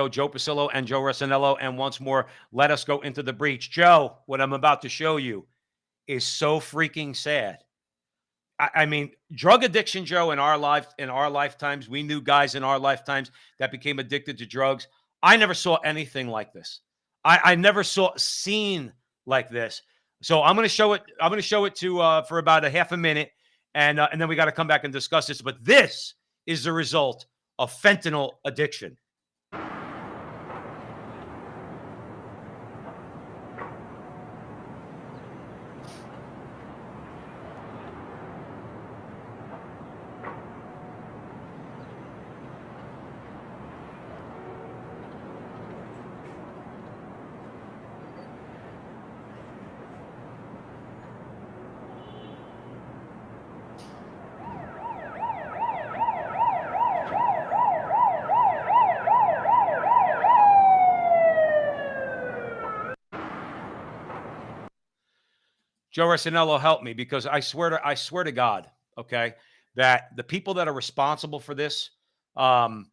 Joe Pasillo and Joe Rossinello. And once more, let us go into the breach. Joe, what I'm about to show you is so freaking sad. I mean, drug addiction, Joe, in our lifetimes, we knew guys in our lifetimes that became addicted to drugs. I never saw anything like this. I never saw a scene like this. So I'm going to show it. I'm going to show it to for about a half a minute, and then we got to come back and discuss this. But this is the result of fentanyl addiction. Joe Rossinello, help me because I swear to God, okay, that the people that are responsible for this, um,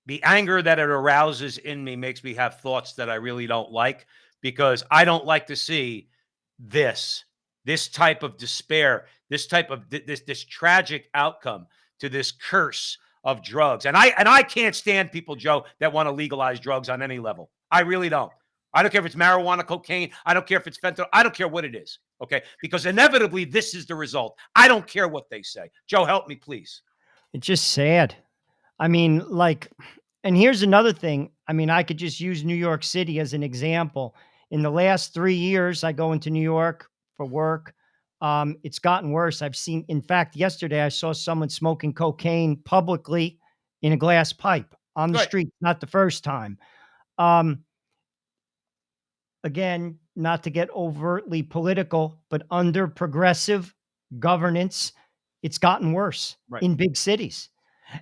the anger that it arouses in me makes me have thoughts that I really don't like because I don't like to see this this type of despair, this type of this tragic outcome to this curse of drugs. And I can't stand people, Joe, that want to legalize drugs on any level. I really don't. I don't care if it's marijuana, cocaine. I don't care if it's fentanyl. I don't care what it is. Okay. Because inevitably, this is the result. I don't care what they say. Joe, help me, please. It's just sad. I mean, like, and here's another thing. I mean, I could just use New York City as an example. In the last 3 years, I go into New York for work. It's gotten worse. I've seen, in fact, yesterday I saw someone smoking cocaine publicly in a glass pipe on the Good. street. Not the first time. Um, Again, not to get overtly political, but under progressive governance, it's gotten worse Right. in big cities.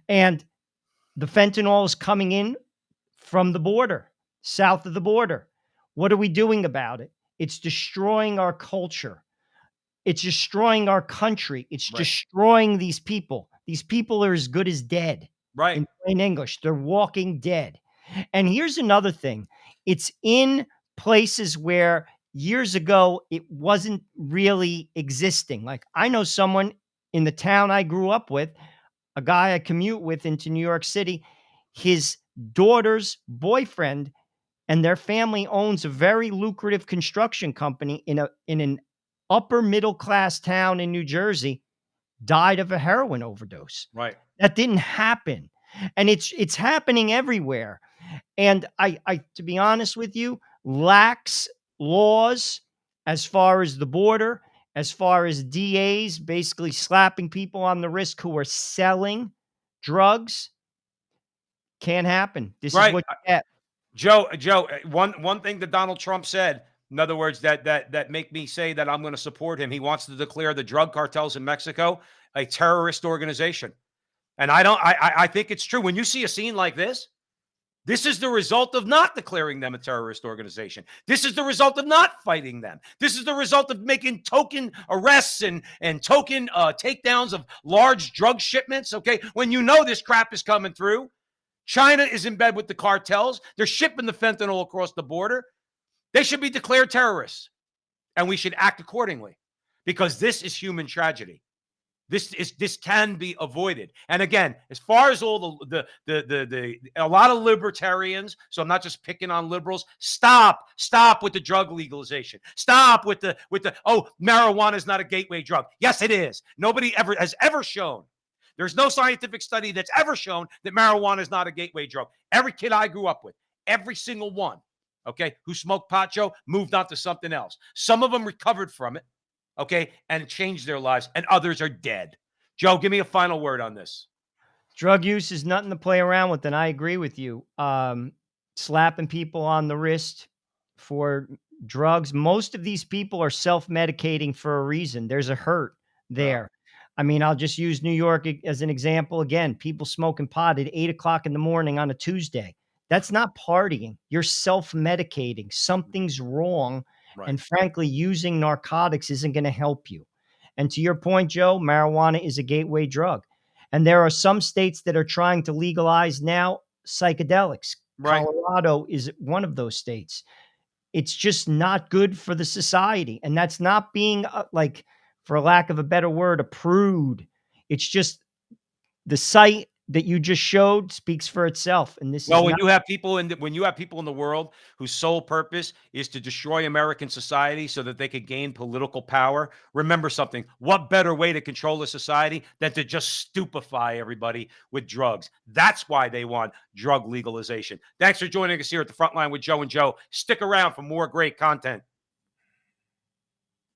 And the fentanyl is coming in from the border, south of the border. What are we doing about it? It's destroying our culture. It's destroying our country. It's Right. destroying these people. These people are as good as dead. Right. In plain English, they're walking dead. And here's another thing, it's in places where years ago it wasn't really existing. Like, I know someone in the town I grew up with, a guy I commute with into New York City, his daughter's boyfriend and their family owns a very lucrative construction company in an upper middle class town in New Jersey, died of a heroin overdose. Right. That didn't happen. And it's happening everywhere. And I to be honest with you, lax laws as far as the border, as far as DAs basically slapping people on the wrist who are selling drugs, can't happen. This is Right. what you get. Joe, one thing that Donald Trump said, in other words, that make me say that I'm going to support him. He wants to declare the drug cartels in Mexico a terrorist organization, and I don't. I think it's true. When you see a scene like this is the result of not declaring them a terrorist organization. This is the result of not fighting them. This is the result of making token arrests and token takedowns of large drug shipments. Okay, when you know this crap is coming through. China is in bed with the cartels. They're shipping the fentanyl across the border. They should be declared terrorists, and we should act accordingly because this is human tragedy. This can be avoided. And again, as far as all the a lot of libertarians, so I'm not just picking on liberals. Stop with the drug legalization. Stop with the marijuana is not a gateway drug. Yes, it is. Nobody ever has ever shown. There's no scientific study that's ever shown that marijuana is not a gateway drug. Every kid I grew up with, every single one, okay, who smoked pot, Joe, moved on to something else. Some of them recovered from it, okay, and changed their lives, and others are dead. Joe, give me a final word on this. Drug use is nothing to play around with, and I agree with you. Slapping people on the wrist for drugs. Most of these people are self-medicating for a reason. There's a hurt Uh, there. I mean, I'll just use New York as an example again. People smoking pot at 8 o'clock in the morning on a Tuesday. That's not partying. You're self-medicating. Something's wrong. right. And frankly, using narcotics isn't going to help you. And to your point, Joe, marijuana is a gateway drug. And there are some states that are trying to legalize now psychedelics, Right. Colorado is one of those states. It's just not good for the society, and that's not being, like, for lack of a better word, a prude. It's just the site that you just showed speaks for itself, and this is Well, when not. you have people in the world whose sole purpose is to destroy American society so that they could gain political power, remember something. What better way to control a society than to just stupefy everybody with drugs? That's why they want drug legalization. Thanks for joining us here at the Frontline with Joe and Joe. Stick around for more great content.